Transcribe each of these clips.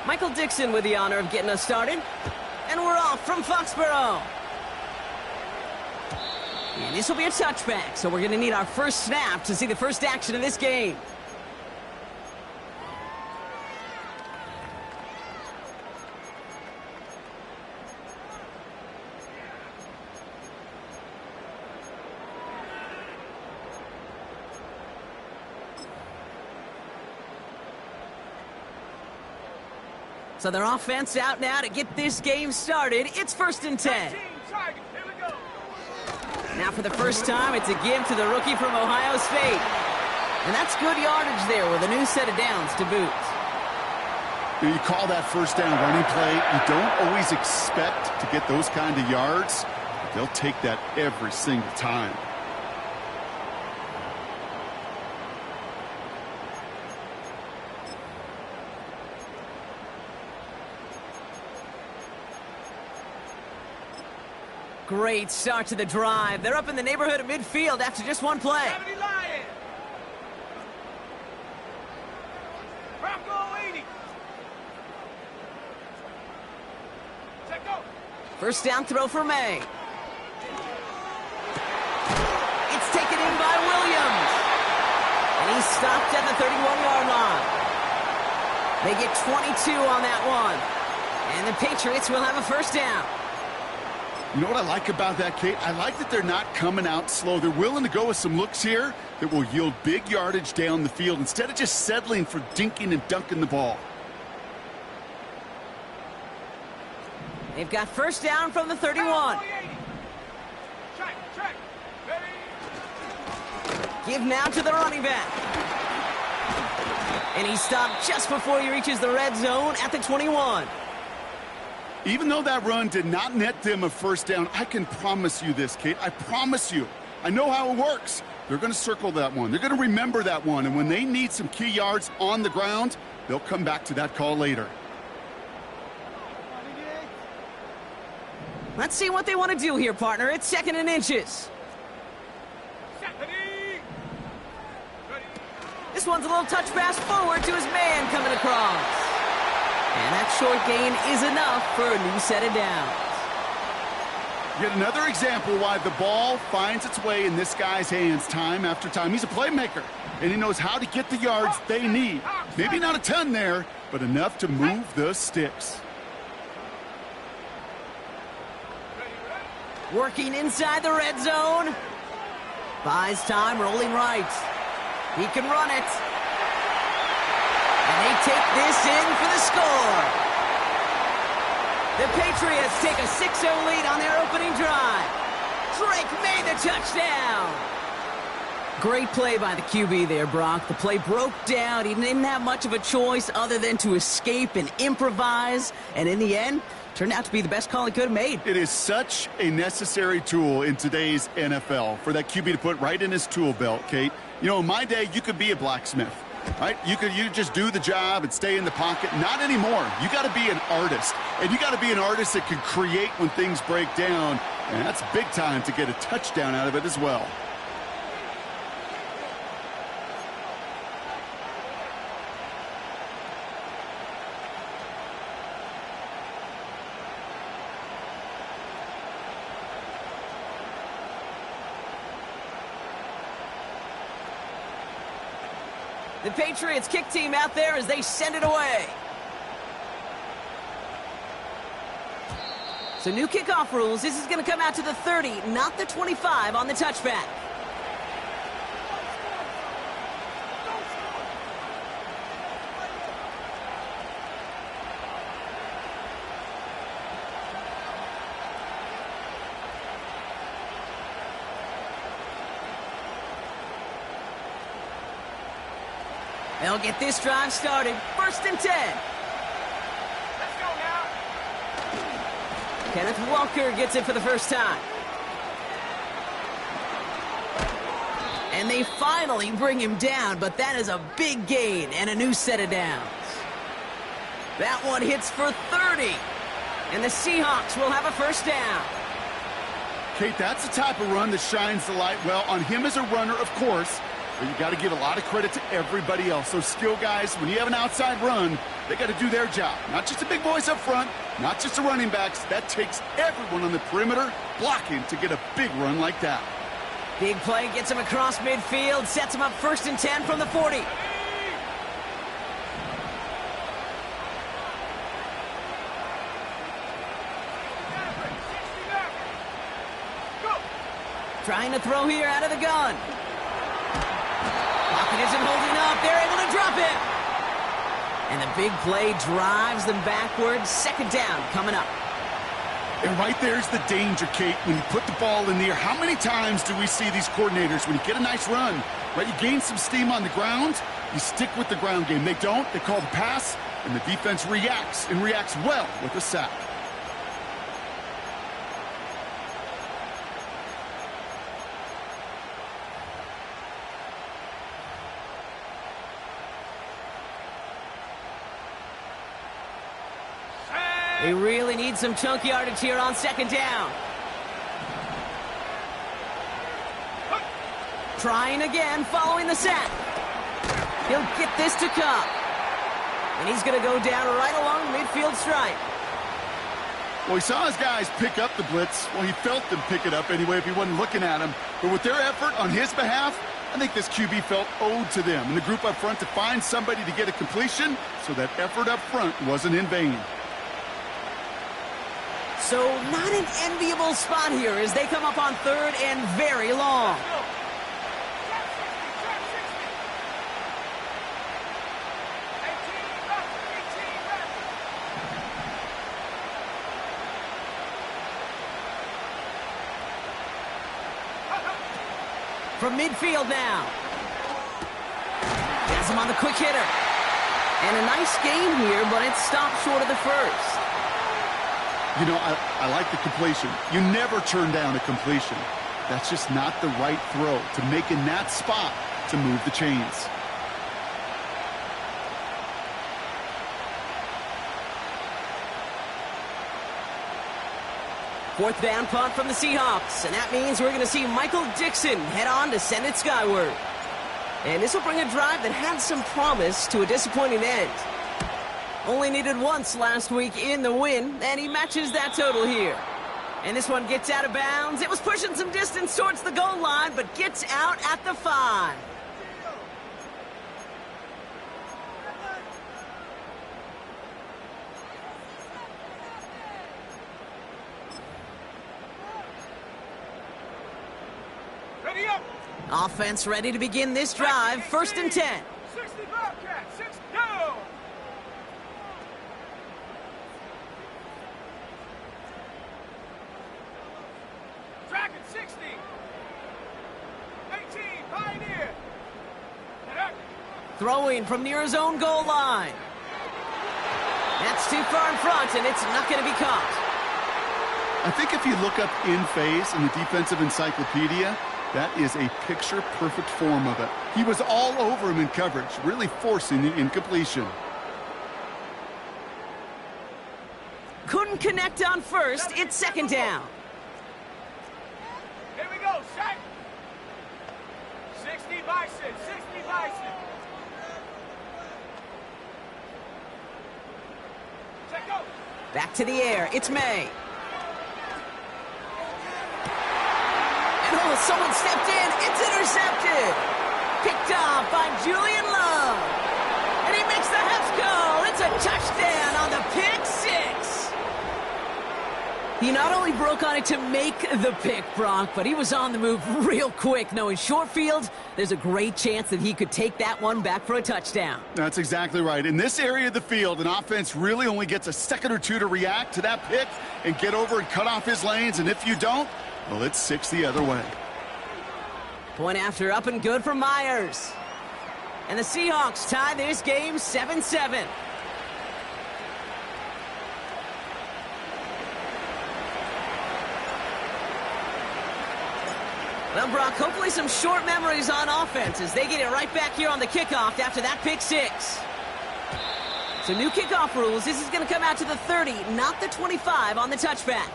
Michael Dixon with the honor of getting us started. And we're off from Foxborough. And this will be a touchback, so we're going to need our first snap to see the first action of this game. So their offense out now to get this game started. It's 1st and 10. Now for the first time, it's a give to the rookie from Ohio State. And that's good yardage there with a new set of downs to boot. You call that first down running play. You don't always expect to get those kind of yards. But they'll take that every single time. Great start to the drive. They're up in the neighborhood of midfield after just one play. First down throw for May. It's taken in by Williams. And he's stopped at the 31-yard line. They get 22 on that one. And the Patriots will have a first down. You know what I like about that, Kate? I like that they're not coming out slow. They're willing to go with some looks here that will yield big yardage down the field instead of just settling for dinking and dunking the ball. They've got first down from the 31. Give now to the running back. And he stopped just before he reaches the red zone at the 21. Even though that run did not net them a first down, I can promise you this, Kate. I promise you. I know how it works. They're going to circle that one. They're going to remember that one. And when they need some key yards on the ground, they'll come back to that call later. Let's see what they want to do here, partner. It's 2nd and inches. This one's a little touch pass forward to his man coming across. And that short gain is enough for a new set of downs. Yet another example why the ball finds its way in this guy's hands time after time. He's a playmaker, and he knows how to get the yards they need. Maybe not a ton there, but enough to move the sticks. Working inside the red zone. Buys time, rolling right. He can run it. And they take this in for the score. The Patriots take a 6-0 lead on their opening drive. Drake made the touchdown. Great play by the QB there, Brock. The play broke down. He didn't have much of a choice other than to escape and improvise. And in the end, turned out to be the best call he could have made. It is such a necessary tool in today's NFL for that QB to put right in his tool belt, Kate. You know, in my day, you could be a blacksmith. Right? You just do the job and stay in the pocket. Not anymore. You got to be an artist. And you got to be an artist that can create when things break down. And that's big time to get a touchdown out of it as well. The Patriots kick team out there as they send it away. So new kickoff rules. This is going to come out to the 30, not the 25 on the touchback. They'll get this drive started. 1st and 10. Let's go now. Kenneth Walker gets it for the first time. And they finally bring him down, but that is a big gain and a new set of downs. That one hits for 30. And the Seahawks will have a first down. Kate, that's the type of run that shines the light well on him as a runner, of course. But you got to give a lot of credit to everybody else. Those skill guys, when you have an outside run, They got to do their job. Not just the big boys up front, not just the running backs. That takes everyone on the perimeter blocking to get a big run like that. Big play gets him across midfield, sets him up 1st and 10 from the 40. Trying to throw here out of the gun. Pocket isn't holding up. They're able to drop it. And the big play drives them backwards. 2nd down coming up. And right there's the danger, Kate, when you put the ball in the air. How many times do we see these coordinators, when you get a nice run, right, you gain some steam on the ground, you stick with the ground game. They don't. They call the pass, and the defense reacts, and reacts well with a sack. They really need some chunk yardage here on 2nd down. Trying again, following the sack. He'll get this to Cup. And he's going to go down right along midfield stripe. Well, he saw his guys pick up the blitz. Well, he felt them pick it up anyway if he wasn't looking at him. But with their effort on his behalf, I think this QB felt owed to them and the group up front to find somebody to get a completion, so that effort up front wasn't in vain. So not an enviable spot here as they come up on 3rd and very long. From midfield now. Has him on the quick hitter. And a nice gain here, but it stopped short of the 1st. You know, I like the completion. You never turn down a completion. That's just not the right throw to make in that spot to move the chains. Fourth down punt from the Seahawks, and that means we're going to see Michael Dixon head on to send it skyward. And this will bring a drive that had some promise to a disappointing end. Only needed once last week in the win, and he matches that total here. And this one gets out of bounds. It was pushing some distance towards the goal line, but gets out at the 5. Ready up. Offense ready to begin this drive. 1st and 10. 60 Bobcat. 6 go. Track at 60. 18 Pioneer. Throwing from near his own goal line. That's too far in front, and it's not going to be caught. I think if you look up in phase in the defensive encyclopedia, that is a picture-perfect form of it. He was all over him in coverage, really forcing the incompletion. Couldn't connect on 1st. It's 2nd down. Here we go, set. 60 Bison, 60 Bison. Check go. Back to the air. It's May. And oh, someone stepped in. It's intercepted. Picked off by Julian Love. And he makes the Heffs go. It's a touchdown on the pick 6. He not only broke on it to make the pick, Brock, but he was on the move real quick, knowing short field, there's a great chance that he could take that one back for a touchdown. That's exactly right. In this area of the field, an offense really only gets a second or two to react to that pick and get over and cut off his lanes, and if you don't, well, it's 6 the other way. Point after up and good for Myers. And the Seahawks tie this game 7-7. Well, Brock, hopefully some short memories on offense as they get it right back here on the kickoff after that pick 6. So new kickoff rules. This is going to come out to the 30, not the 25 on the touchback.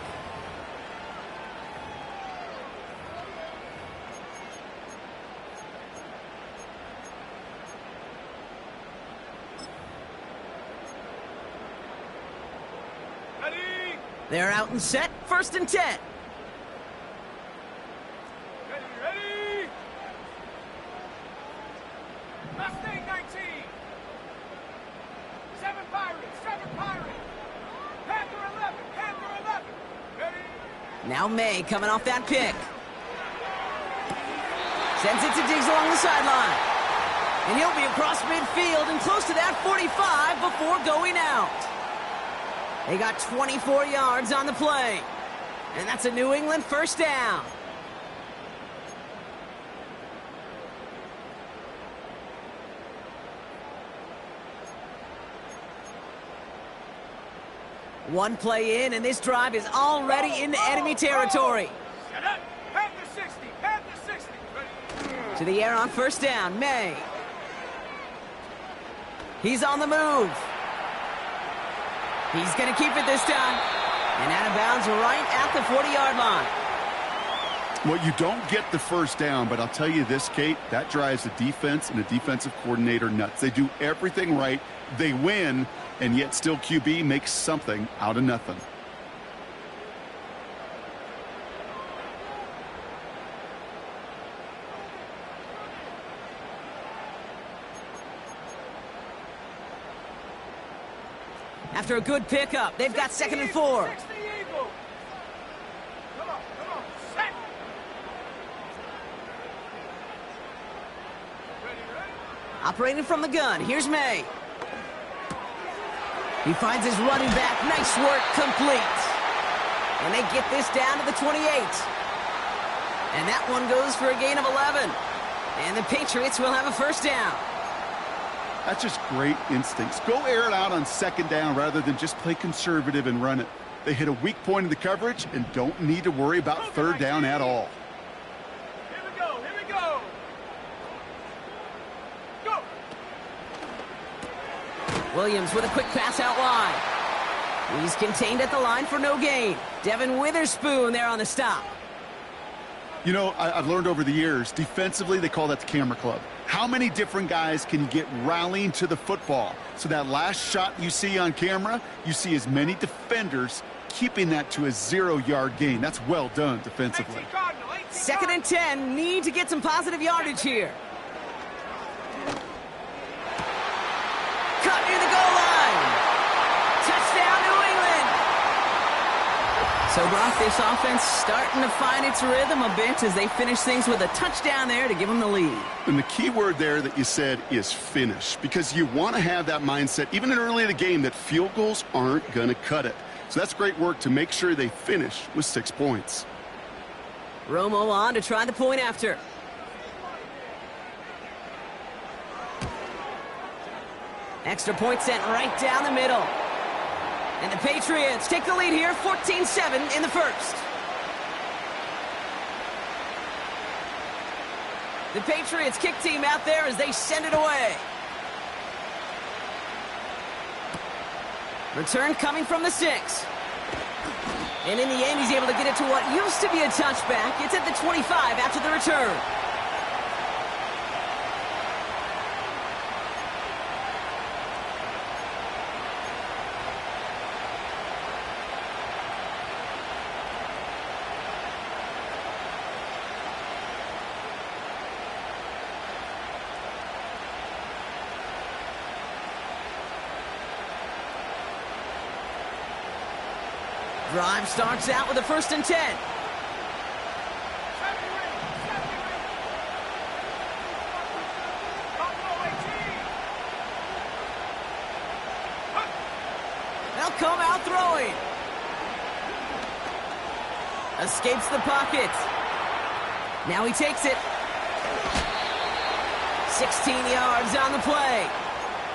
They're out and set, 1st and 10. Ready, ready. Mustang 19. 7 Pirates, 7 Pirates. Panther 11, Panther 11. Ready. Now May coming off that pick. Sends it to Diggs along the sideline. And he'll be across midfield and close to that 45 before going out. They got 24 yards on the play. And that's a New England 1st down. One play in, and this drive is already into enemy territory. Shut up. Panther 60, Panther 60. Ready. To the air on 1st down, May. He's on the move. He's going to keep it this time. And out of bounds right at the 40-yard line. Well, you don't get the 1st down, but I'll tell you this, Kate, that drives the defense and the defensive coordinator nuts. They do everything right. They win, and yet still QB makes something out of nothing. After a good pickup, they've got 2nd and 4. 60 Eagles. Come on, set. Ready, ready. Operating from the gun, here's May. He finds his running back. Nice work, complete. And they get this down to the 28. And that one goes for a gain of 11. And the Patriots will have a 1st down. That's just great instincts. Go air it out on 2nd down rather than just play conservative and run it. They hit a weak point in the coverage and don't need to worry about 3rd down at all. Here we go, here we go. Go. Williams with a quick pass out wide. He's contained at the line for no gain. Devin Witherspoon there on the stop. You know, I've learned over the years, defensively, they call that the camera club. How many different guys can you get rallying to the football? So that last shot you see on camera, you see as many defenders keeping that to a 0-yard gain. That's well done defensively. 18 Cardinal, 18 2nd and 10, need to get some positive yardage here. Cut near the goal line. Touchdown, New England. So, Brock, this offense starting to find its rhythm a bit as they finish things with a touchdown there to give them the lead. And the key word there that you said is finish, because you want to have that mindset, even in early in the game, that field goals aren't going to cut it. So that's great work to make sure they finish with 6 points. Romo on to try the point after. Extra point sent right down the middle. And the Patriots take the lead here, 14-7 in the 1st. The Patriots kick team out there as they send it away. Return coming from the 6. And in the end, he's able to get it to what used to be a touchback. It's at the 25 after the return. Drive starts out with a 1st and 10. They'll come out throwing. Escapes the pocket. Now he takes it. 16 yards on the play.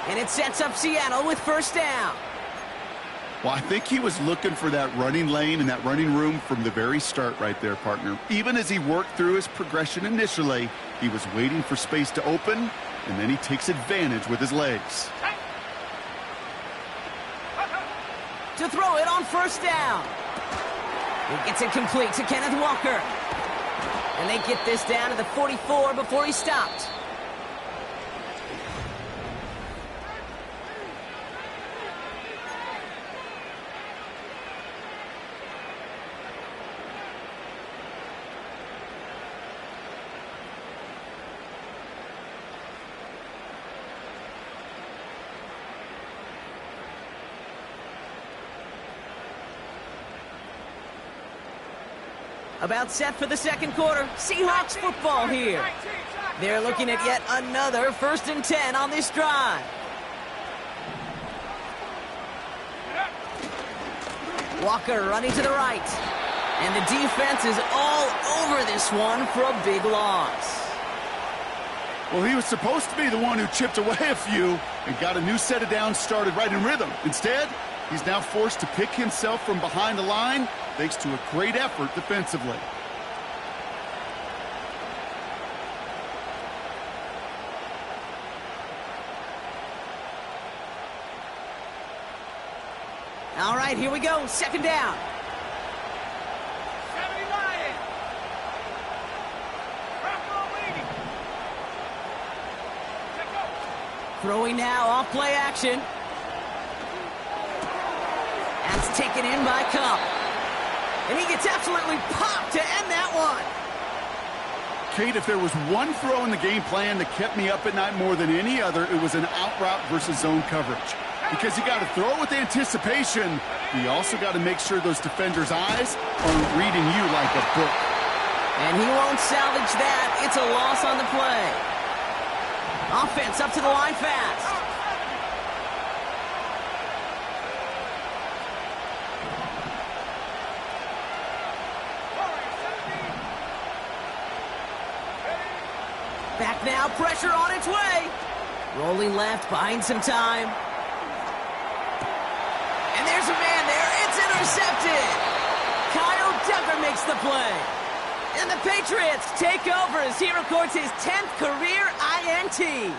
And it sets up Seattle with 1st down. Well, I think he was looking for that running lane and that running room from the very start right there, partner. Even as he worked through his progression initially, he was waiting for space to open, and then he takes advantage with his legs. To throw it on 1st down. He gets it complete to Kenneth Walker. And they get this down to the 44 before he stopped. About set for the second quarter. Seahawks football here. They're looking at yet another 1st and 10 on this drive. Walker running to the right. And the defense is all over this one for a big loss. Well, he was supposed to be the one who chipped away a few and got a new set of downs started right in rhythm. Instead, he's now forced to pick himself from behind the line thanks to a great effort defensively. All right, here we go. 2nd down. 70 Lions. Rocco leading. Let's go. Throwing now off play action. That's taken in by Cup. And he gets absolutely popped to end that one. Kate, if there was one throw in the game plan that kept me up at night more than any other, it was an out route versus zone coverage. Because you got to throw with anticipation, but you also got to make sure those defenders' eyes aren't reading you like a book. And he won't salvage that. It's a loss on the play. Offense up to the line fast. Back now, pressure on its way. Rolling left, buying some time. And there's a man there. It's intercepted. Kyle Duggar makes the play. And the Patriots take over as he records his 10th career INT.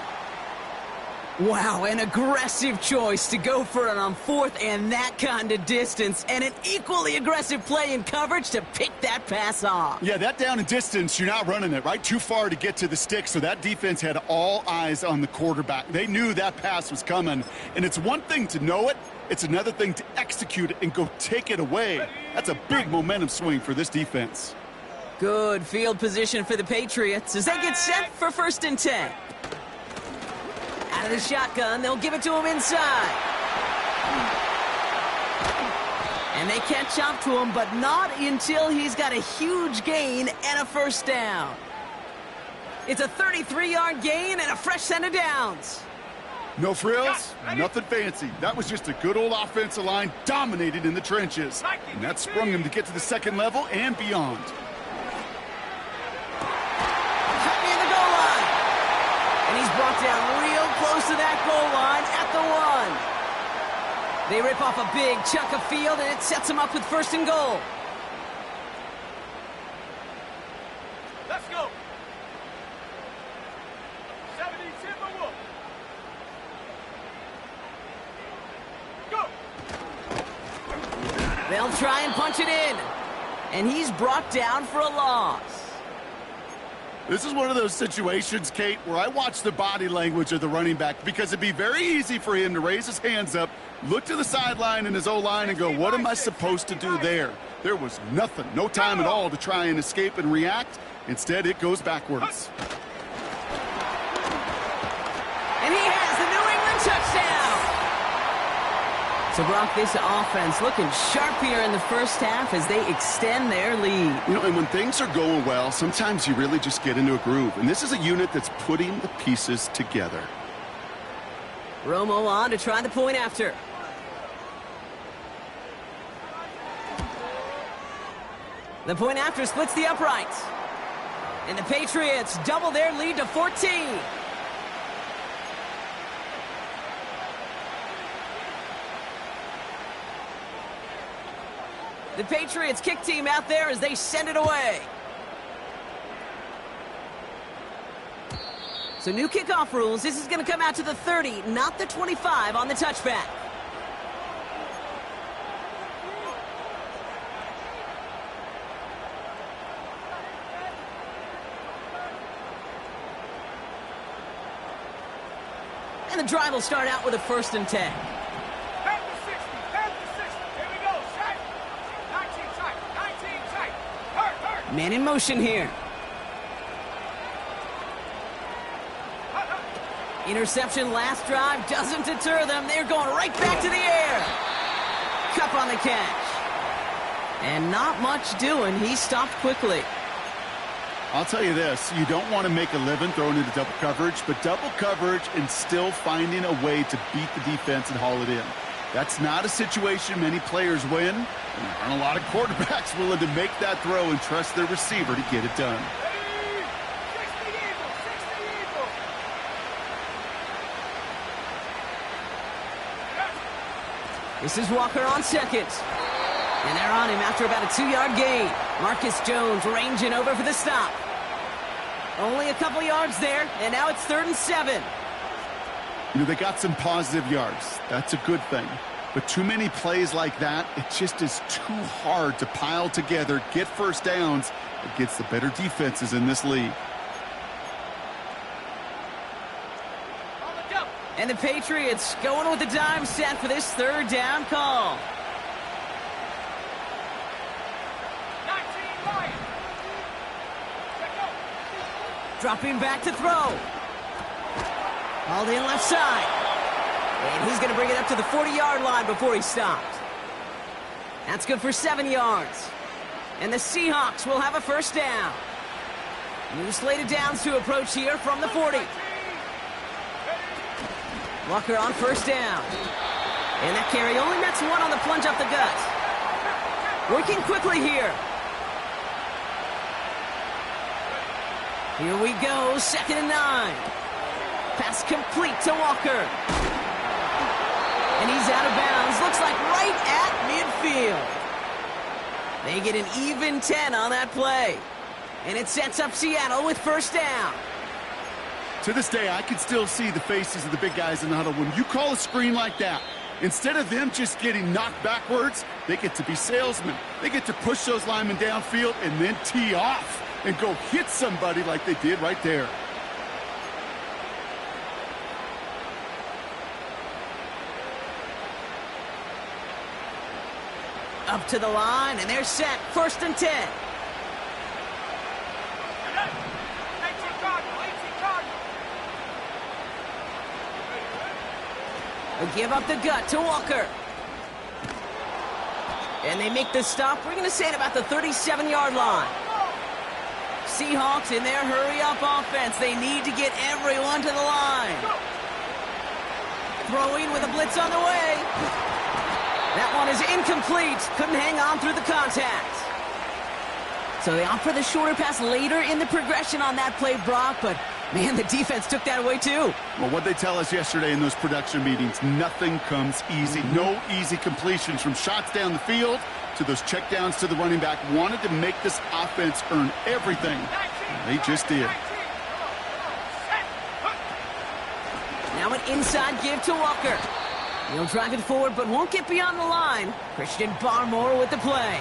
Wow, an aggressive choice to go for it on 4th and that kind of distance. And an equally aggressive play in coverage to pick that pass off. Yeah, that down and distance, you're not running it, right? Too far to get to the stick, so that defense had all eyes on the quarterback. They knew that pass was coming. And it's one thing to know it. It's another thing to execute it and go take it away. That's a big momentum swing for this defense. Good field position for the Patriots as they get set for 1st and 10. Out of the shotgun, they'll give it to him inside. And they catch up to him, but not until he's got a huge gain and a 1st down. It's a 33-yard gain and a fresh set of downs. No frills, nothing fancy. That was just a good old offensive line dominated in the trenches. And that sprung him to get to the 2nd level and beyond. Cut me in the goal line. And he's brought down real close to that goal line at the 1. They rip off a big chunk of field, and it sets them up with 1st and goal. Let's go. 70 Timberwolves. Go. They'll try and punch it in. And he's brought down for a loss. This is one of those situations, Kate, where I watch the body language of the running back because it'd be very easy for him to raise his hands up, look to the sideline in his O-line and go, what am I supposed to do there? There was nothing, no time at all to try and escape and react. Instead, it goes backwards. And he has the New England touchdown. So, Brock, this offense looking sharp here in the 1st half as they extend their lead. You know, and when things are going well, sometimes you really just get into a groove. And this is a unit that's putting the pieces together. Romo on to try the point after. The point after splits the uprights. And the Patriots double their lead to 14. The Patriots kick team out there as they send it away. So new kickoff rules. This is going to come out to the 30, not the 25 on the touchback. And the drive will start out with a 1st and 10. Man in motion here. Interception last drive doesn't deter them. They're going right back to the air. Cup on the catch. And not much doing. He stopped quickly. I'll tell you this, you don't want to make a living throwing into double coverage, but double coverage and still finding a way to beat the defense and haul it in. That's not a situation many players win, and there aren't a lot of quarterbacks willing to make that throw and trust their receiver to get it done. This is Walker on second. And they're on him after about a 2-yard gain. Marcus Jones ranging over for the stop. Only a couple yards there, and now it's 3rd and 7. You know, they got some positive yards. That's a good thing. But too many plays like that, it just is too hard to pile together, get first downs against the better defenses in this league. And the Patriots going with the dime set for this 3rd down call. 19 Lions. Dropping back to throw. Hauled in left side. And he's going to bring it up to the 40-yard line before he stopped. That's good for 7 yards. And the Seahawks will have a first down. New slated downs to approach here from the 40. Walker on first down. And that carry only nets 1 on the plunge up the gut. Working quickly here. Here we go, 2nd and 9. Pass complete to Walker. And he's out of bounds. Looks like right at midfield. They get an even 10 on that play. And it sets up Seattle with first down. To this day, I can still see the faces of the big guys in the huddle. When you call a screen like that, instead of them just getting knocked backwards, they get to be salesmen. They get to push those linemen downfield and then tee off and go hit somebody like they did right there. Up to the line, and they're set. 1st and 10. They give up the gut to Walker. And they make the stop. We're going to say at about the 37-yard line. Seahawks in their hurry-up offense. They need to get everyone to the line. Throwing with a blitz on the way. That one is incomplete. Couldn't hang on through the contact. So they opt for the shorter pass later in the progression on that play, Brock, but man, the defense took that away too. Well, what they tell us yesterday in those production meetings, nothing comes easy. No easy completions from shots down the field to those checkdowns to the running back. Wanted to make this offense earn everything. They just did. Now an inside give to Walker. He'll drive it forward, but won't get beyond the line. Christian Barmore with the play.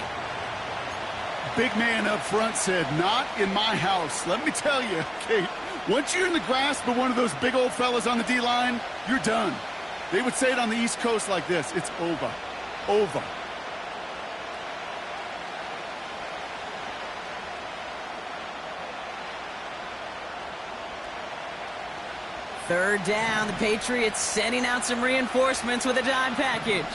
Big man up front said, not in my house. Let me tell you, Kate, once you're in the grasp of one of those big old fellas on the D-line, you're done. They would say it on the East Coast like this, it's over. Over. Third down, the Patriots sending out some reinforcements with a dime package.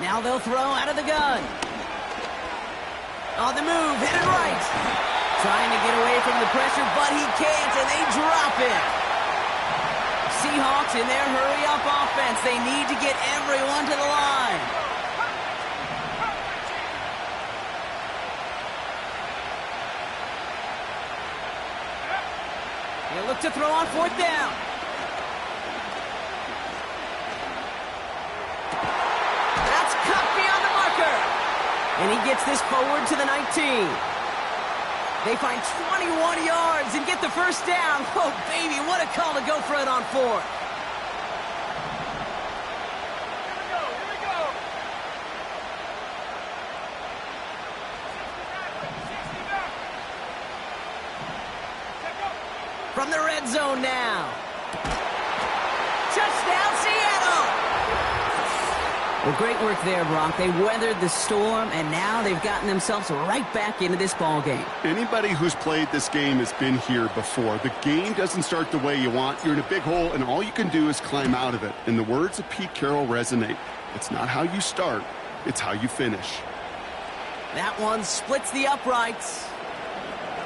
Now they'll throw out of the gun. On the move, hit it right. Trying to get away from the pressure, but he can't, and they drop it. Seahawks in their hurry-up offense. They need to get everyone to the line. They look to throw on 4th down. And he gets this forward to the 19. They find 21 yards and get the first down. Oh, baby, what a call to go for it on 4th. Here we go. From the red zone now. Touchdown, Seattle. Well, great work there, Brock. They weathered the storm, and now they've gotten themselves right back into this ball game. Anybody who's played this game has been here before. The game doesn't start the way you want. You're in a big hole, and all you can do is climb out of it. And the words of Pete Carroll resonate. It's not how you start, it's how you finish. That one splits the uprights.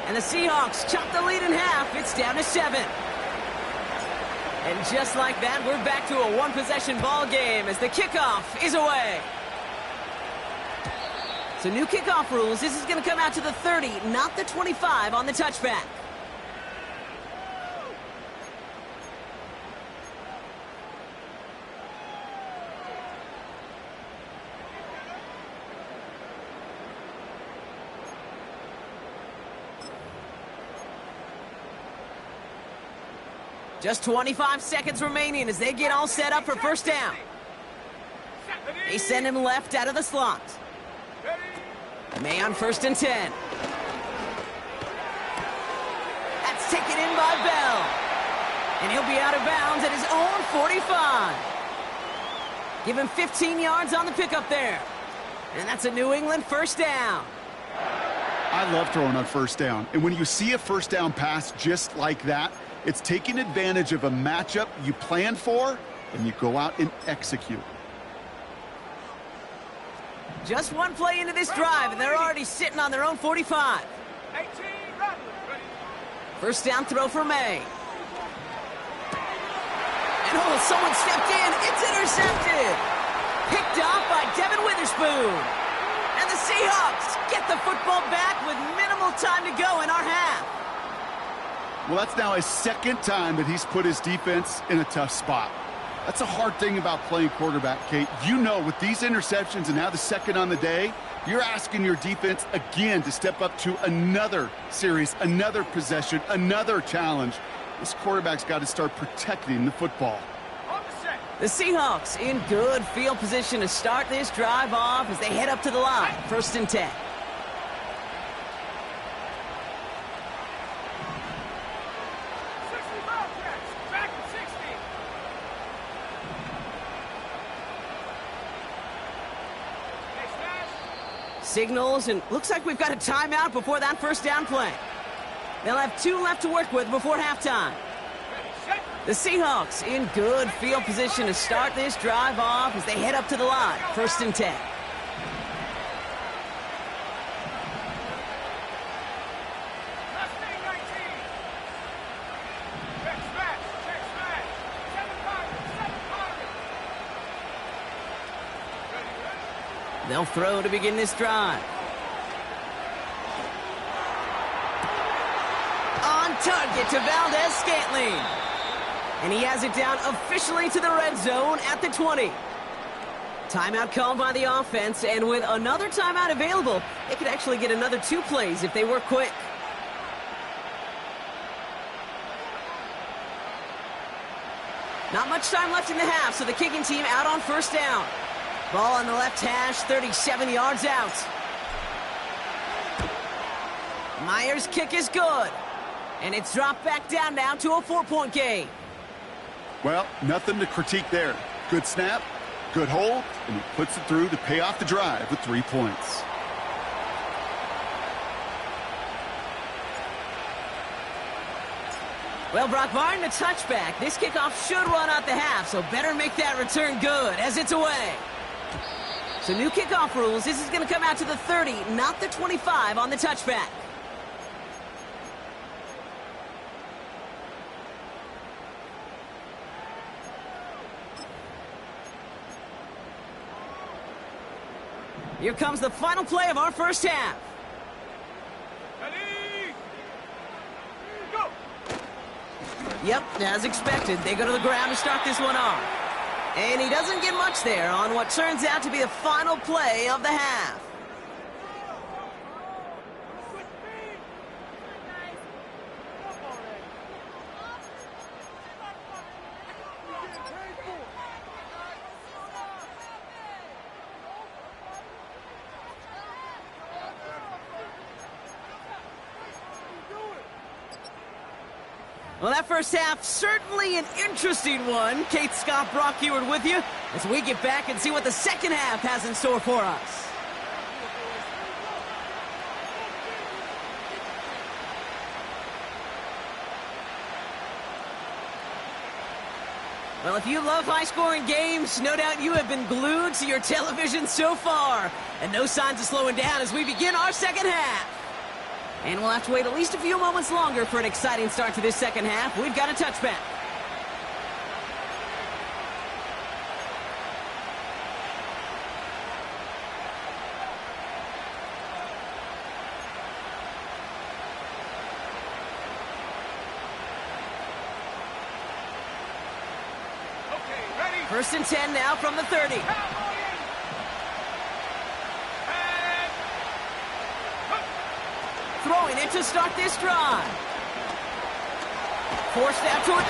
And the Seahawks chop the lead in half. It's down to 7. And just like that, we're back to a one-possession ball game as the kickoff is away. So new kickoff rules. This is going to come out to the 30, not the 25 on the touchback. Just 25 seconds remaining as they get all set up for first down. They send him left out of the slot. May on 1st and 10. That's taken in by Bell. And he'll be out of bounds at his own 45. Give him 15 yards on the pickup there. And that's a New England first down. I love throwing on first down. And when you see a first down pass just like that, it's taking advantage of a matchup you planned for, and you go out and execute. Just one play into this drive, and they're already sitting on their own 45. First down throw for May. And oh, someone stepped in. It's intercepted. Picked off by Devin Witherspoon. And the Seahawks get the football back with minimal time to go in our half. Well, that's now his second time that he's put his defense in a tough spot. That's a hard thing about playing quarterback, Kate. You know, with these interceptions and now the second on the day, you're asking your defense again to step up to another series, another possession, another challenge. This quarterback's got to start protecting the football. The Seahawks in good field position to start this drive off as they head up to the line. 1st and 10. Signals, and looks like we've got a timeout before that first down play. They'll have 2 left to work with before halftime. The Seahawks in good field position to start this drive off as they head up to the line. 1st and 10. They'll throw to begin this drive. On target to Valdez-Scantling. And he has it down officially to the red zone at the 20. Timeout called by the offense, and with another timeout available, they could actually get another 2 plays if they work quick. Not much time left in the half, so the kicking team out on first down. Ball on the left hash, 37 yards out. Myers' kick is good. And it's dropped back down now to a 4-point game. Well, nothing to critique there. Good snap, good hold, and he puts it through to pay off the drive with 3 points. Well, Brock, barring the touchback, this kickoff should run out the half, so better make that return good as it's away. So new kickoff rules. This is going to come out to the 30, not the 25 on the touchback. Here comes the final play of our first half. Ready? Go! Yep, as expected, they go to the ground to start this one off. And he doesn't get much there on what turns out to be the final play of the half. Well, that first half, certainly an interesting one. Kate, Scott, Brock Ewart with you as we get back and see what the second half has in store for us. Well, if you love high-scoring games, no doubt you have been glued to your television so far. And no signs of slowing down as we begin our second half. And we'll have to wait at least a few moments longer for an exciting start to this second half. We've got a touchback. First and 10 now from the 30. Throwing it to start this drive. Forced out to it.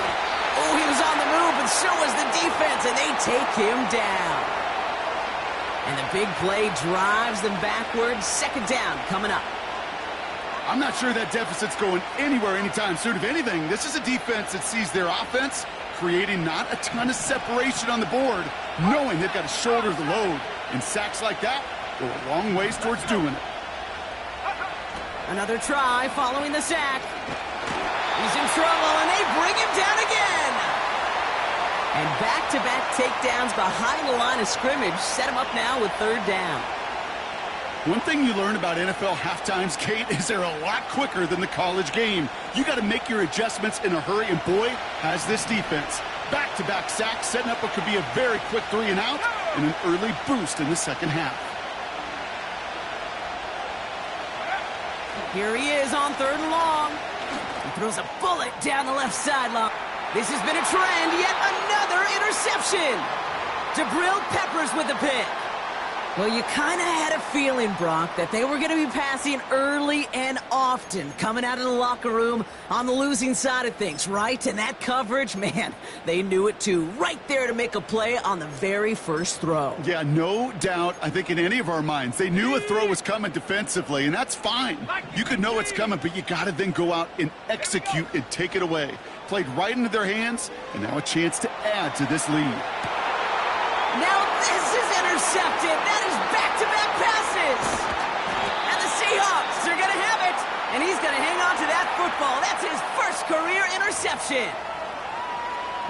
Oh, he was on the move, but so was the defense, and they take him down. And the big play drives them backwards. Second down coming up. I'm not sure that deficit's going anywhere anytime soon. If anything, this is a defense that sees their offense creating not a ton of separation on the board, knowing they've got to shoulder the load. And sacks like that go a long ways towards doing it. Another try following the sack. He's in trouble, and they bring him down again. And back-to-back takedowns behind the line of scrimmage set him up now with third down. One thing you learn about NFL halftimes, Kate, is they're a lot quicker than the college game. You got to make your adjustments in a hurry, and boy, has this defense. Back-to-back sacks, setting up what could be a very quick 3 and out, and an early boost in the second half. Here he is on third and long. He throws a bullet down the left sideline. This has been a trend, yet another interception. Jabril Peppers with the pick. Well, you kind of had a feeling, Brock, that they were going to be passing early and often, coming out of the locker room on the losing side of things, right? And that coverage, man, they knew it too. Right there to make a play on the very first throw. Yeah, no doubt, I think in any of our minds, they knew a throw was coming defensively, and that's fine. You could know it's coming, but you got to then go out and execute and take it away. Played right into their hands, and now a chance to add to this lead. Now this is intercepted. That is back-to-back passes. And the Seahawks are going to have it. And he's going to hang on to that football. That's his first career interception.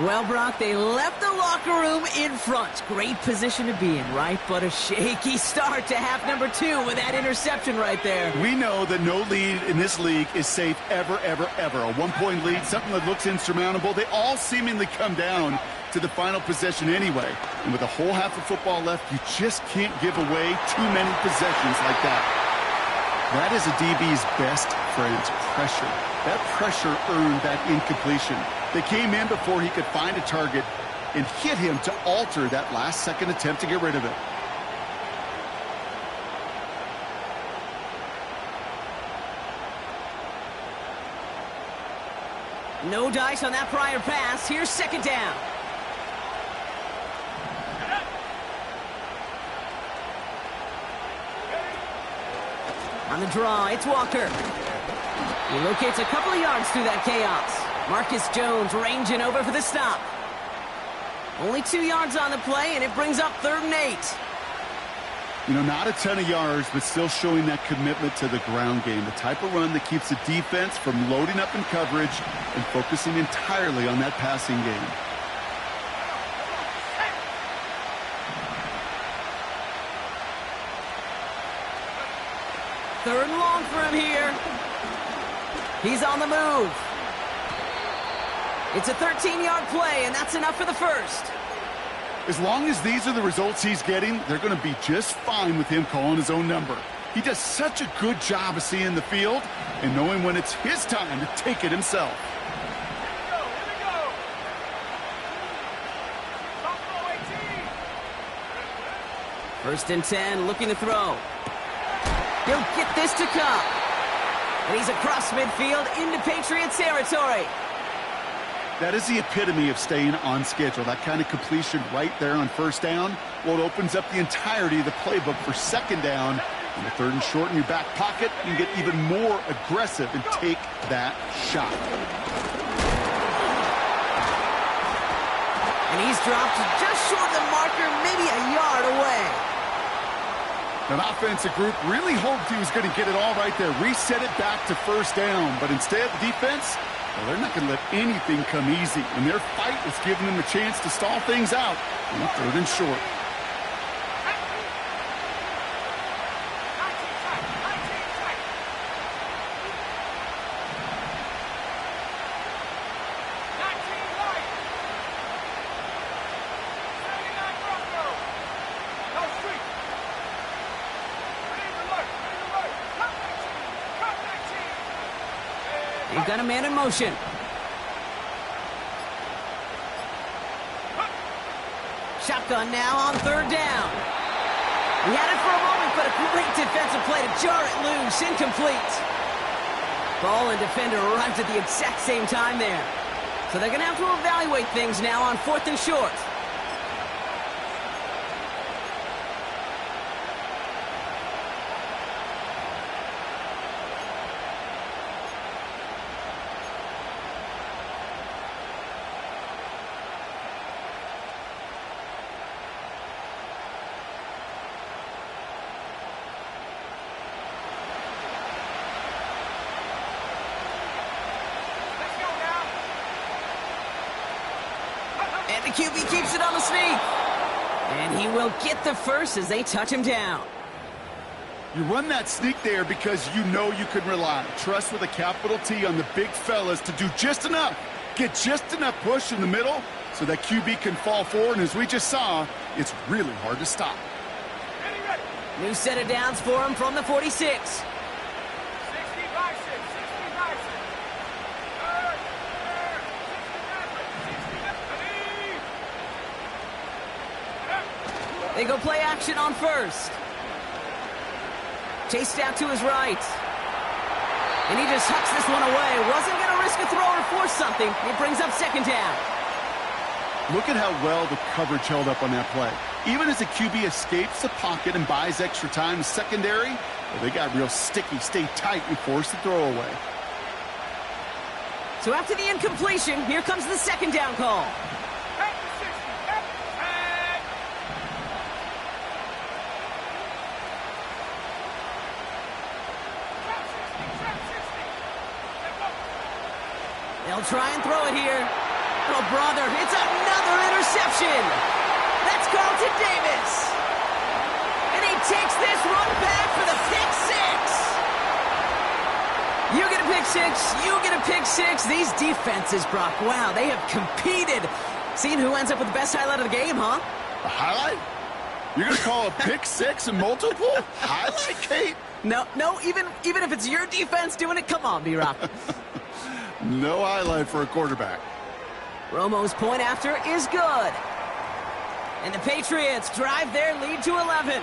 Well, Brock, they left the locker room in front. Great position to be in, right? But a shaky start to half number 2 with that interception right there. We know that no lead in this league is safe ever, ever, ever. A one-point lead, something that looks insurmountable. They all seemingly come down to the final possession anyway. And with a whole half of football left, you just can't give away too many possessions like that. That is a DB's best friend, pressure. That pressure earned that incompletion. They came in before he could find a target and hit him to alter that last-second attempt to get rid of it. No dice on that prior pass. Here's second down. On the draw, it's Walker. He locates a couple of yards through that chaos. Marcus Jones ranging over for the stop. Only 2 yards on the play, and it brings up 3rd and 8. You know, not a ton of yards, but still showing that commitment to the ground game. The type of run that keeps the defense from loading up in coverage and focusing entirely on that passing game. Third and long for him here. He's on the move. It's a 13-yard play, and that's enough for the first. As long as these are the results he's getting, they're going to be just fine with him calling his own number. He does such a good job of seeing the field and knowing when it's his time to take it himself. Here we go. Buffalo 18. First and 10, looking to throw. He'll get this to come. And he's across midfield into Patriots territory. That is the epitome of staying on schedule. That kind of completion right there on first down. Well, it opens up the entirety of the playbook for second down. And the 3rd and short in your back pocket, you can get even more aggressive and take that shot. And he's dropped just short of the marker, maybe a yard away. That offensive group really hoped he was going to get it all right there, reset it back to first down. But instead, the defense, well, they're not going to let anything come easy. And their fight was giving them a chance to stall things out on 3rd and short. You've got a man in motion. Shotgun now on 3rd down. He had it for a moment, but a great defensive play to jar it loose. Incomplete. Ball and defender arrived at the exact same time there. So they're going to have to evaluate things now on 4th and short. And the QB keeps it on the sneak. And he will get the first as they touch him down. You run that sneak there because you know you can rely. Trust with a capital T on the big fellas to do just enough. Get just enough push in the middle so that QB can fall forward. And as we just saw, it's really hard to stop. New set of downs for him from the 46. They go play action on 1st. Chased out to his right. And he just hucks this one away. Wasn't going to risk a throw or force something. It brings up 2nd down. Look at how well the coverage held up on that play. Even as the QB escapes the pocket and buys extra time in secondary, well, they got real sticky, stay tight, and force the throw away. So after the incompletion, here comes the 2nd down call. They'll try and throw it here. Oh, brother, it's another interception. That's Carlton Davis. And he takes this run back for the pick six. You get a pick six, you get a pick six. These defenses, Brock, wow, they have competed. Seeing who ends up with the best highlight of the game, huh? A highlight? You're going to call a pick six and multiple? Highlight, Kate? No, even if it's your defense doing it, come on, B-Rock. No highlight for a quarterback. Romo's point after is good. And the Patriots drive their lead to 11.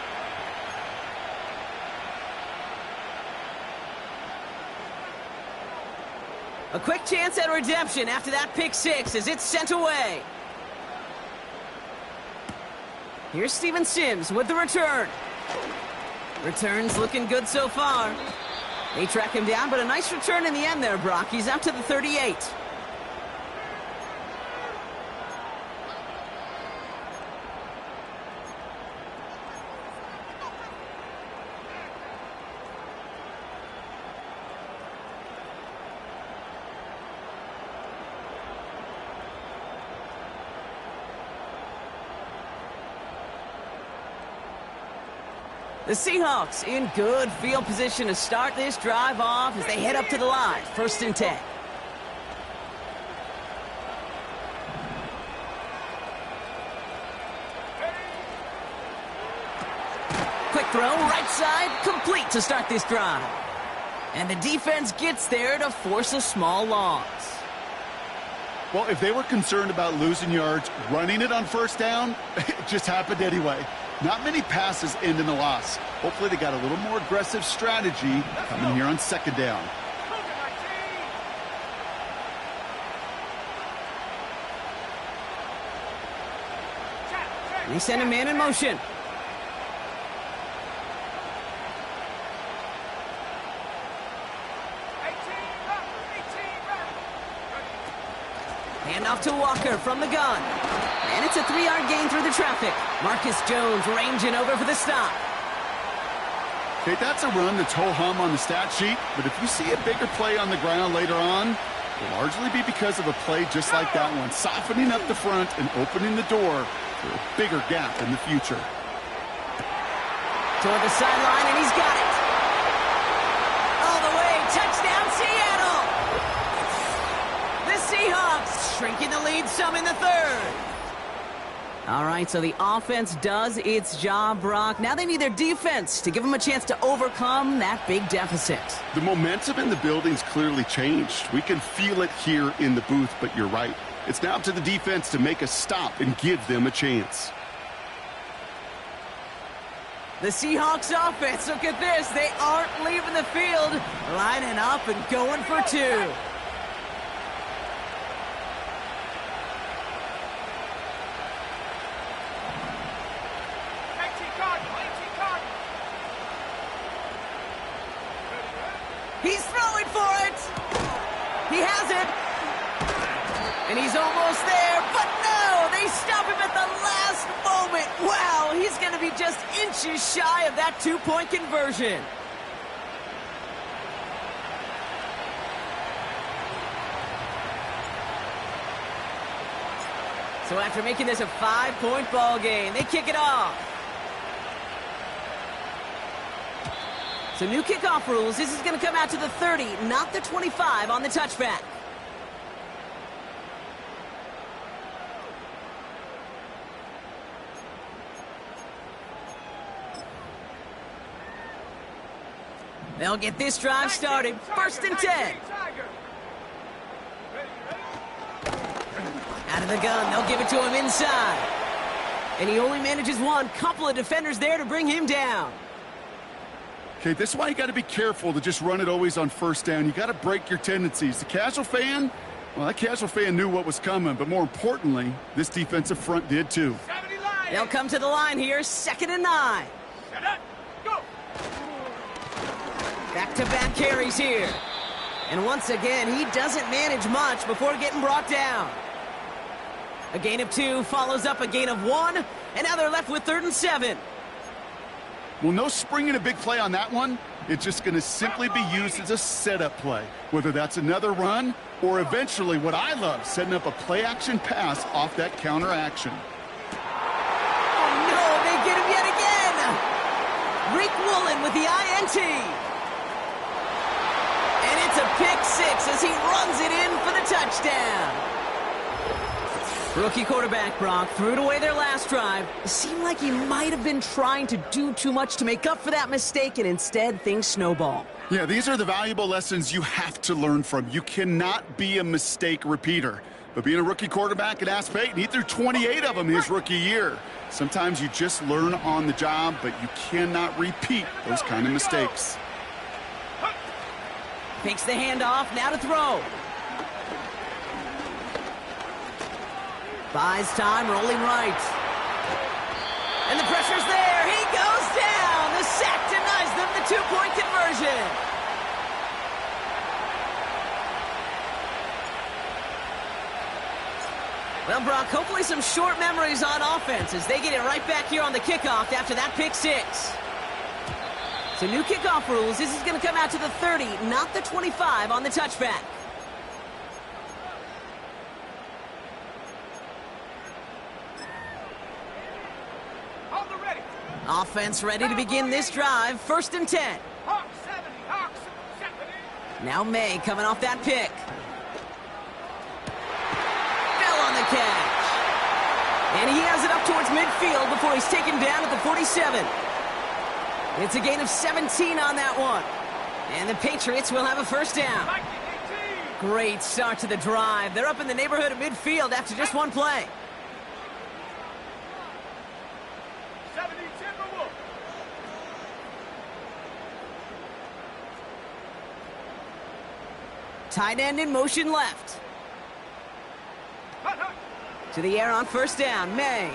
A quick chance at redemption after that pick six as it's sent away. Here's Steven Sims with the return. Return's looking good so far. They track him down, but a nice return in the end there, Brock. He's out to the 38. The Seahawks in good field position to start this drive off as they head up to the line. 1st and 10. Quick throw, right side, complete to start this drive. And the defense gets there to force a small loss. Well, if they were concerned about losing yards, running it on 1st down, it just happened anyway. Not many passes end in a loss. Hopefully they got a little more aggressive strategy coming here on 2nd down. They send a man in motion. Handoff to Walker from the gun. And it's a 3-yard gain through the traffic. Marcus Jones ranging over for the stop. Okay, that's a run that's ho-hum on the stat sheet, but if you see a bigger play on the ground later on, it'll largely be because of a play just like that one, softening up the front and opening the door for a bigger gap in the future. Toward the sideline, and he's got it. All the way, touchdown Seattle! The Seahawks shrinking the lead some in the third. All right, so the offense does its job, Brock. Now they need their defense to give them a chance to overcome that big deficit. The momentum in the building's clearly changed. We can feel it here in the booth, but you're right. It's now up to the defense to make a stop and give them a chance. The Seahawks offense, look at this. They aren't leaving the field, lining up and going for two. He's throwing for it. He has it. And he's almost there, but no, they stop him at the last moment. Wow, he's going to be just inches shy of that two-point conversion. So after making this a 5-point ball game, they kick it off. So new kickoff rules. This is going to come out to the 30, not the 25 on the touchback. They'll get this drive started. 1st and 10. Out of the gun. They'll give it to him inside. And he only manages one. Couple of defenders there to bring him down. Okay, this is why you got to be careful to just run it always on 1st down. You got to break your tendencies. The casual fan, well, that casual fan knew what was coming, but more importantly, this defensive front did too. They'll come to the line here, 2nd and 9. Set up, go. Back-to-back carries here. And once again, he doesn't manage much before getting brought down. A gain of 2 follows up a gain of 1, and now they're left with 3rd and 7. Well, no springing a big play on that one. It's just going to simply be used as a setup play, whether that's another run or eventually what I love, setting up a play-action pass off that counter-action. Oh, no, they get him yet again. Reek Woolen with the INT. And it's a pick 6 as he runs it in for the touchdown. Rookie quarterback Brock threw it away their last drive. It seemed like he might have been trying to do too much to make up for that mistake, and instead things snowball. Yeah, these are the valuable lessons you have to learn from. You cannot be a mistake repeater. But being a rookie quarterback at Ask Peyton, he threw 28 of them his rookie year. Sometimes you just learn on the job, but you cannot repeat those kind of mistakes. Takes the handoff, now to throw. Buys time, rolling right. And the pressure's there. He goes down. The sack denies them the 2-point conversion. Well, Brock, hopefully some short memories on offense as they get it right back here on the kickoff after that pick 6. So new kickoff rules. This is going to come out to the 30, not the 25 on the touchback. Offense ready to begin this drive. 1st and 10. Hawks 70, Hawks 70. Now May coming off that pick. Fell on the catch. And he has it up towards midfield before he's taken down at the 47. It's a gain of 17 on that one. And the Patriots will have a 1st down. Great start to the drive. They're up in the neighborhood of midfield after just one play. Tight end in motion left. To the air on 1st down. May.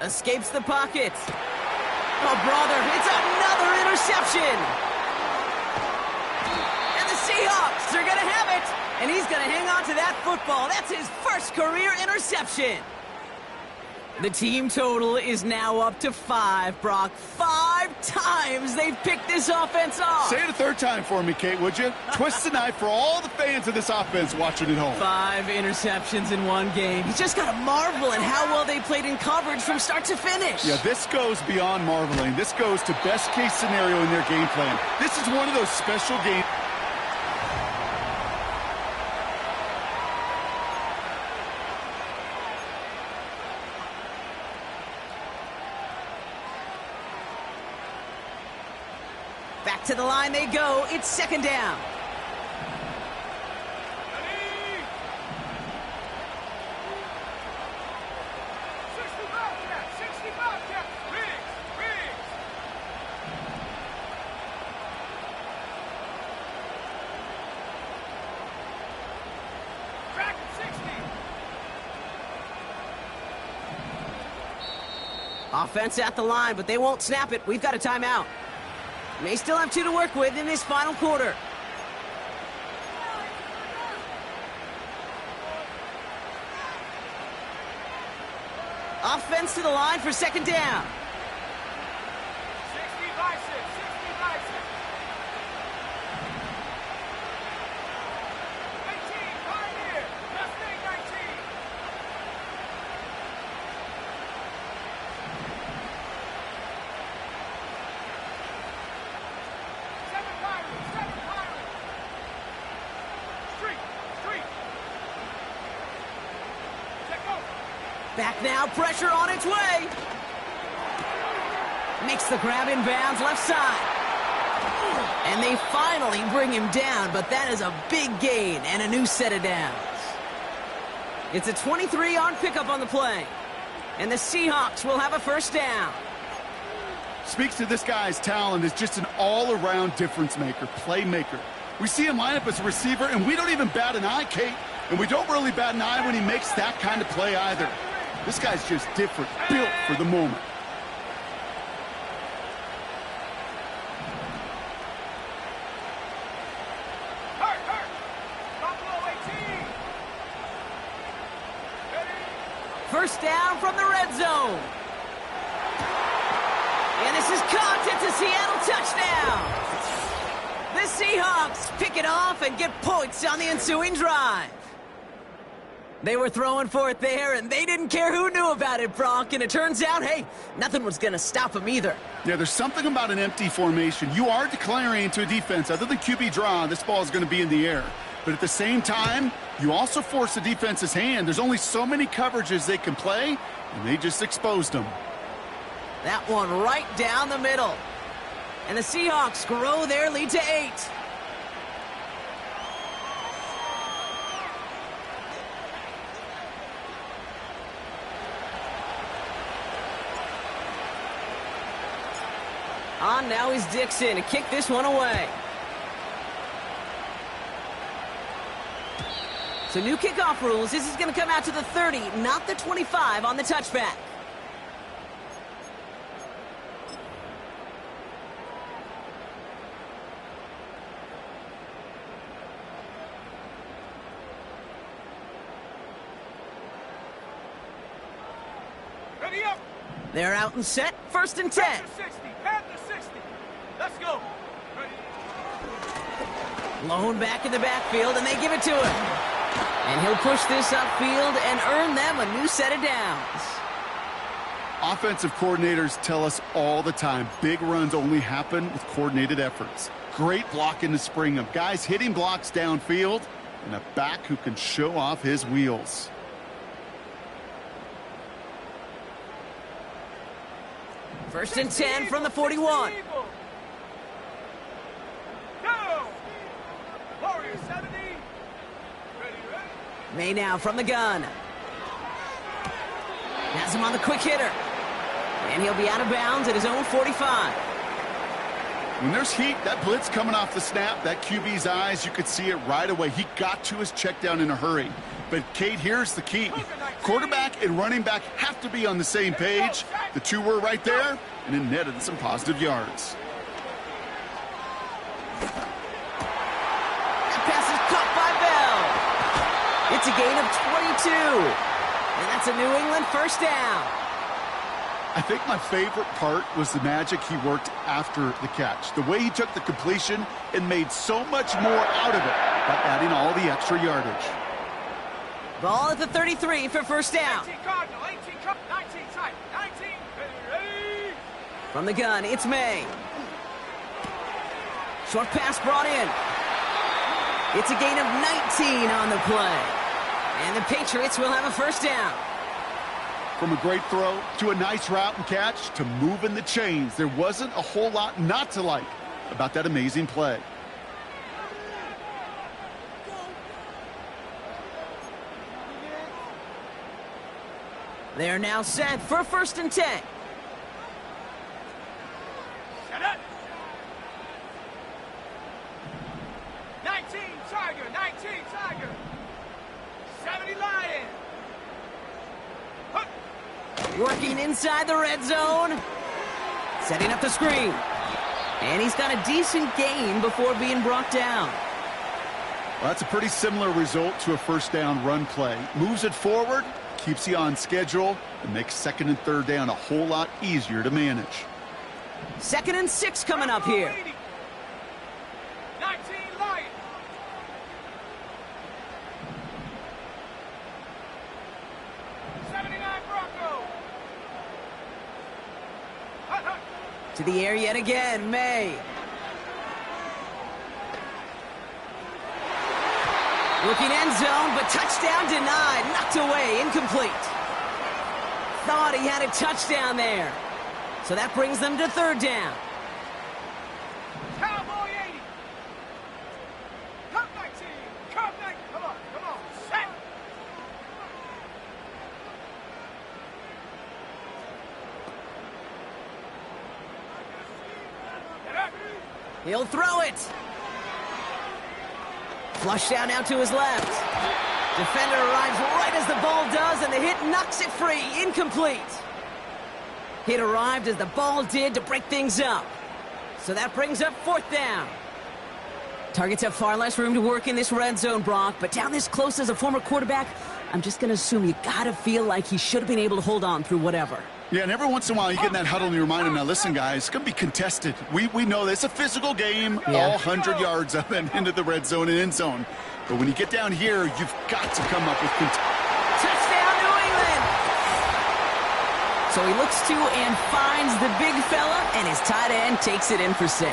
Escapes the pocket. Oh, brother, it's another interception. And the Seahawks are going to have it. And he's going to hang on to that football. That's his first career interception. The team total is now up to 5, Brock. 5 times they've picked this offense off. Say it a third time for me, Kate, would you? Twist the knife for all the fans of this offense watching at home. 5 interceptions in one game. You just got to marvel at how well they played in coverage from start to finish. Yeah, this goes beyond marveling. This goes to best case scenario in their game plan. This is one of those special games. Back to the line they go. It's second down. Ready? 65 cap. Riggs. Track at 60. Offense at the line, but they won't snap it. We've got a timeout. They still have 2 to work with in this final quarter. Offense to the line for second down. 60 by 6. 60 by 6. 18, Pioneer. Just make 19. 7 Pirates. Street. Check over. Back now, pressure on its way. Makes the grab in bounds left side. And they finally bring him down, but that is a big gain and a new set of downs. It's a 23-yard pickup on the play. And the Seahawks will have a first down. Speaks to this guy's talent as just an all-around difference maker, playmaker. We see him line up as a receiver, and we don't even bat an eye, Kate. And we don't really bat an eye when he makes that kind of play either. This guy's just different, built for the moment. Hurt. Buffalo 18. Ready? First down from the red zone. And this is caught. It's a Seattle touchdown. The Seahawks pick it off and get points on the ensuing drive. They were throwing for it there, and they didn't care who knew about it, Brock. And it turns out, hey, nothing was going to stop them either. Yeah, there's something about an empty formation. You are declaring to a defense, other than QB draw, this ball is going to be in the air. But at the same time, you also force the defense's hand. There's only so many coverages they can play, and they just exposed them. That one right down the middle. And the Seahawks grow their lead to 8. On now is Dixon to kick this one away. So new kickoff rules. This is going to come out to the 30, not the 25 on the touchback. Ready up. They're out and set. First and 10. Panther 60. Let's go. Ready. Lone back in the backfield, and they give it to him. And he'll push this upfield and earn them a new set of downs. Offensive coordinators tell us all the time, big runs only happen with coordinated efforts. Great block in the spring of guys hitting blocks downfield, and a back who can show off his wheels. First and 10 from the 41. Go. Warriors 70. Ready. May now from the gun. Has him on the quick hitter. And he'll be out of bounds at his own 45. When there's heat, that blitz coming off the snap, that QB's eyes, you could see it right away. He got to his check down in a hurry. But, Kate, here's the key. Quarterback and running back have to be on the same page. The two were right there, and it netted some positive yards. That pass is caught by Bell. gain of 22. And that's a New England first down. I think my favorite part was the magic he worked after the catch. The way he took the completion and made so much more out of it by adding all the extra yardage. Ball at the 33 for first down. 18 Cardinal, 18 Cardinal, 19 tight, 19, ready. From the gun, it's May. Short pass brought in. It's a gain of 19 on the play. And the Patriots will have a first down. From a great throw to a nice route and catch to moving the chains, there wasn't a whole lot not to like about that amazing play. They're now set for first and 10. Set up. 19 Tiger, 19 Tiger. 70 Lion. Hup. Working inside the red zone. Setting up the screen. And he's got a decent gain before being brought down. Well, that's a pretty similar result to a first down run play. Moves it forward, keeps you on schedule, and makes second and third down a whole lot easier to manage. 2nd and 6 coming up here. 19 Lion. To the air yet again, May. Looking end zone, but touchdown denied. Knocked away, incomplete. Thought he had a touchdown there. So that brings them to third down. Cowboy 80. Come 19. Come 19. Come on. Come on. Set. He'll throw it. Flush down now to his left. Defender arrives right as the ball does, and the hit knocks it free. Incomplete. Hit arrived as the ball did to break things up. So that brings up fourth down. Targets have far less room to work in this red zone, Brock, but down this close as a former quarterback, I'm just going to assume you got to feel like he should have been able to hold on through whatever. Yeah, and every once in a while you get in that huddle and you remind them, now listen, guys, it's going to be contested. We know this. It's a physical game, all 100 yards up and into the red zone and end zone. But when you get down here, you've got to come up with touchdown, New England! So he looks to and finds the big fella, and his tight end takes it in for 6.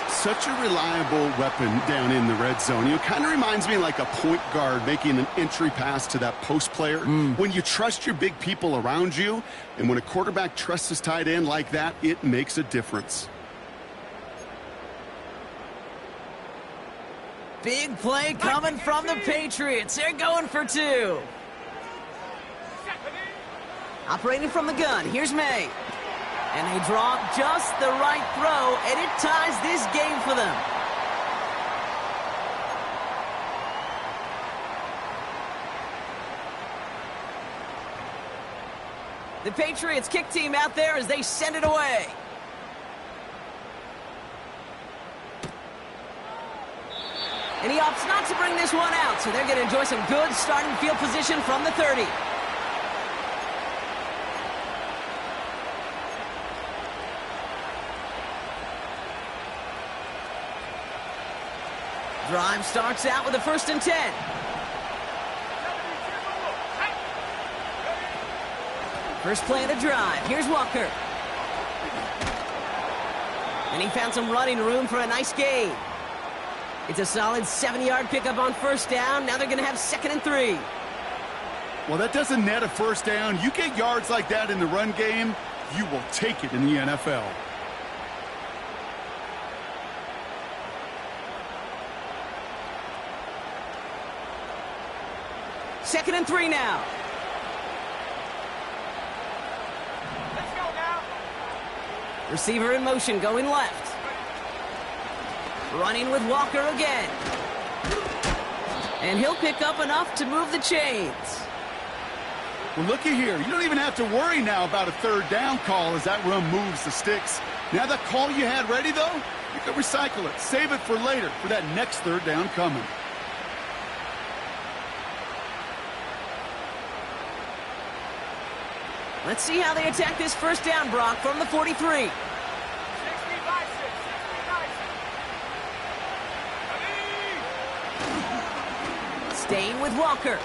Such a reliable weapon down in the red zone. You know, kind of reminds me like a point guard making an entry pass to that post player. When you trust your big people around you, and when a quarterback trusts his tight end like that, it makes a difference. Big play coming from the Patriots. They're going for 2. Operating from the gun, here's May. And they draw just the right throw, and it ties this game for them. The Patriots kick team out there as they send it away. And he opts not to bring this one out, so they're going to enjoy some good starting field position from the 30. Drive starts out with a 1st and 10. First play of the drive. Here's Walker. And he found some running room for a nice gain. It's a solid 7-yard pickup on first down. Now they're going to have 2nd and 3. Well, that doesn't net a first down. You get yards like that in the run game, you will take it in the NFL. Second and 3 now. Let's go now. Receiver in motion, going left. Running with Walker again. And he'll pick up enough to move the chains. Well, looky here. You don't even have to worry now about a third down call as that run moves the sticks. Now that call you had ready, though, you can recycle it. Save it for later for that next third down coming. Let's see how they attack this first down, Brock, from the 43. 60 by 6, 60 by 6. Staying with Walker.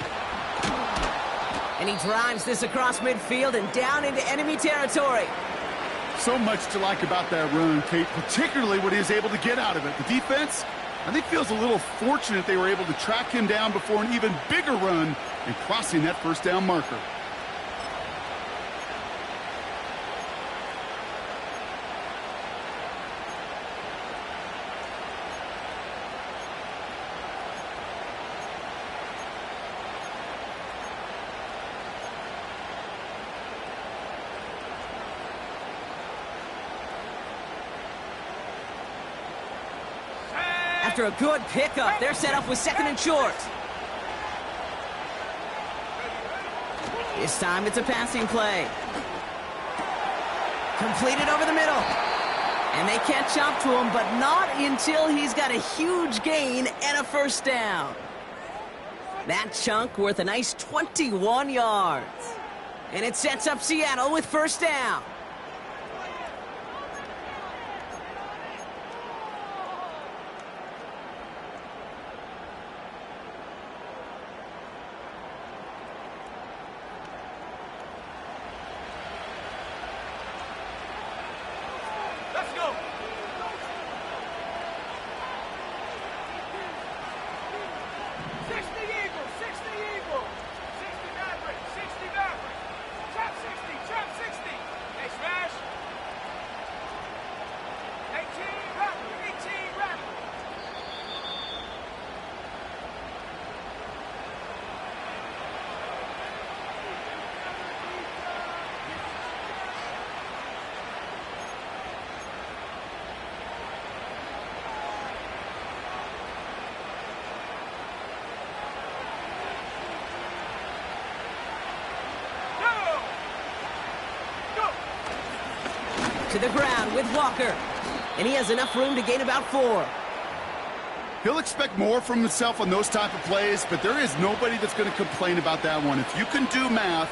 And he drives this across midfield and down into enemy territory. So much to like about that run, Kate, particularly what he was able to get out of it. The defense, I think, feels a little fortunate they were able to track him down before an even bigger run and crossing that first down marker. After a good pickup, they're set up with second and short. This time it's a passing play. Completed over the middle. And they catch up to him, but not until he's got a huge gain and a first down. That chunk worth a nice 21 yards. And it sets up Seattle with first down. Let's go. 60 Eagles, 60 Eagles. 60 Mavericks, 60 Mavericks. Trap 60, trap 60. Hey, smash. 18 Raptors, 18 Raptors. To the ground with Walker. And he has enough room to gain about 4. He'll expect more from himself on those type of plays, but there is nobody that's going to complain about that one. If you can do math,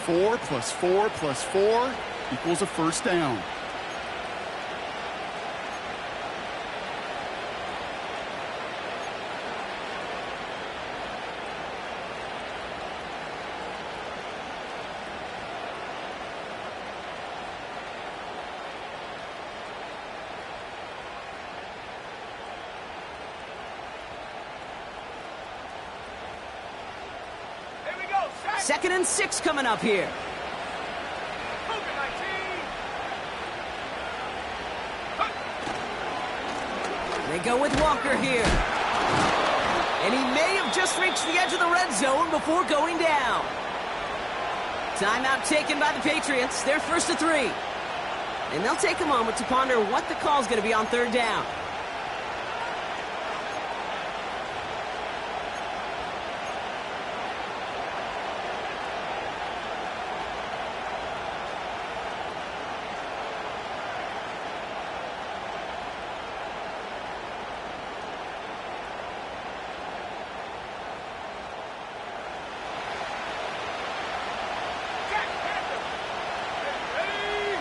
4 plus 4 plus 4 equals a first down. Here we go. Set. 2nd and 6 coming up here. Cougar 19. They go with Walker here. And he may have just reached the edge of the red zone before going down. Timeout taken by the Patriots. They're 1st and 3. And they'll take a moment to ponder what the call's going to be on 3rd down. Jack Panther. Ready.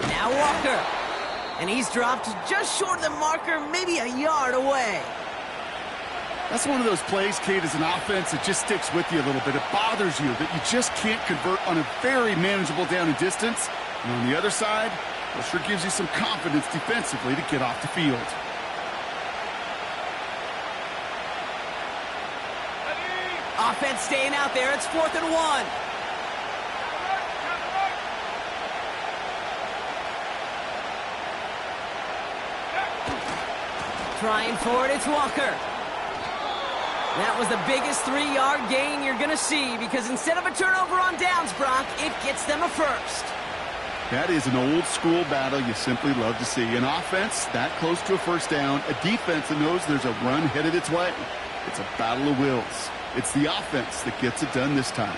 Now Walker. And he's dropped just short of the marker, maybe a yard away. That's one of those plays, Kate, as an offense that just sticks with you a little bit. It bothers you that you just can't convert on a very manageable down and distance. And on the other side, it sure gives you some confidence defensively to get off the field. Offense staying out there. It's 4th and 1. Trying for it, it's Walker. That was the biggest 3-yard gain you're going to see because instead of a turnover on downs, Brock, it gets them a first. That is an old-school battle you simply love to see. An offense that close to a first down, a defense that knows there's a run headed its way. It's a battle of wills. It's the offense that gets it done this time.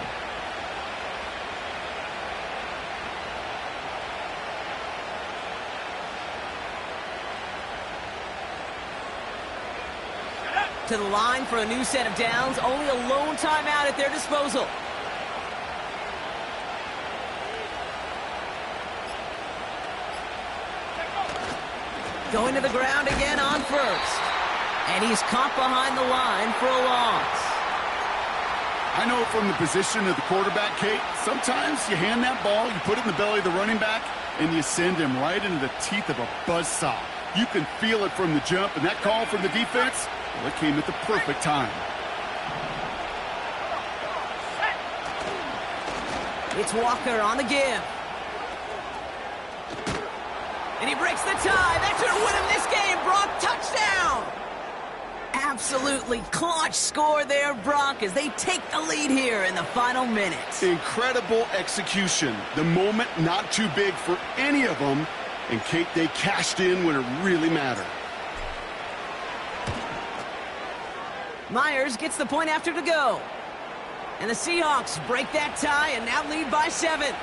To the line for a new set of downs. Only a lone timeout at their disposal. Going to the ground again on first. And he's caught behind the line for a loss. I know from the position of the quarterback, Kate, sometimes you hand that ball, you put it in the belly of the running back, and you send him right into the teeth of a buzzsaw. You can feel it from the jump, and that call from the defense, well, it came at the perfect time. It's Walker on the give. And he breaks the tie. That should win him this game. Brock, touchdown! Absolutely clutch score there, Brock, as they take the lead here in the final minutes. Incredible execution. The moment not too big for any of them. And, Kate, they cashed in when it really mattered. Myers gets the point after to go. And the Seahawks break that tie and now lead by 7.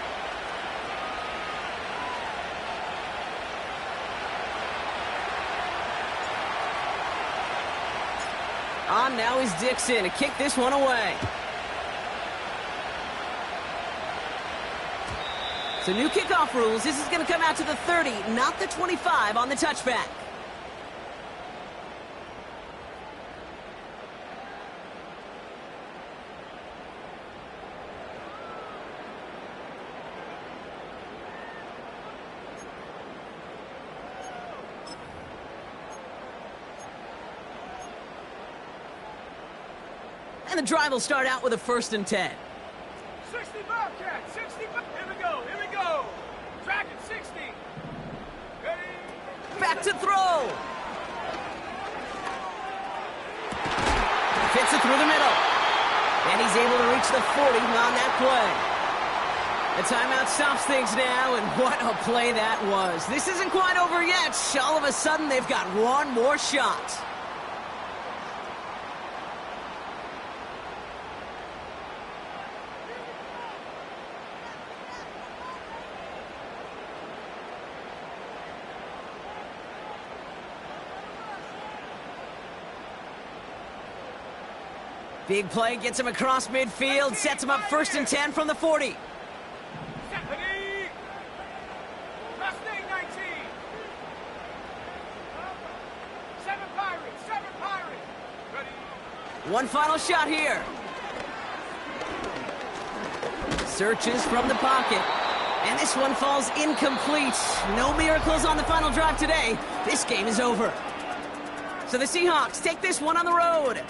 On now is Dixon to kick this one away. So new kickoff rules. This is going to come out to the 30, not the 25 on the touchback. And the drive will start out with a 1st and 10. 60 Bobcat, 60. Here we go, here we go. Track it, 60. Ready? Back to throw. Fits it through the middle. And he's able to reach the 40 on that play. The timeout stops things now, and what a play that was. This isn't quite over yet. All of a sudden, they've got one more shot. Big play gets him across midfield, sets him up 1st and 10 from the 40. Stephanie. Mustang 19. 7 Pirates, 7 Pirates. Ready? One final shot here. Searches from the pocket. And this one falls incomplete. No miracles on the final drive today. This game is over. So the Seahawks take this one on the road.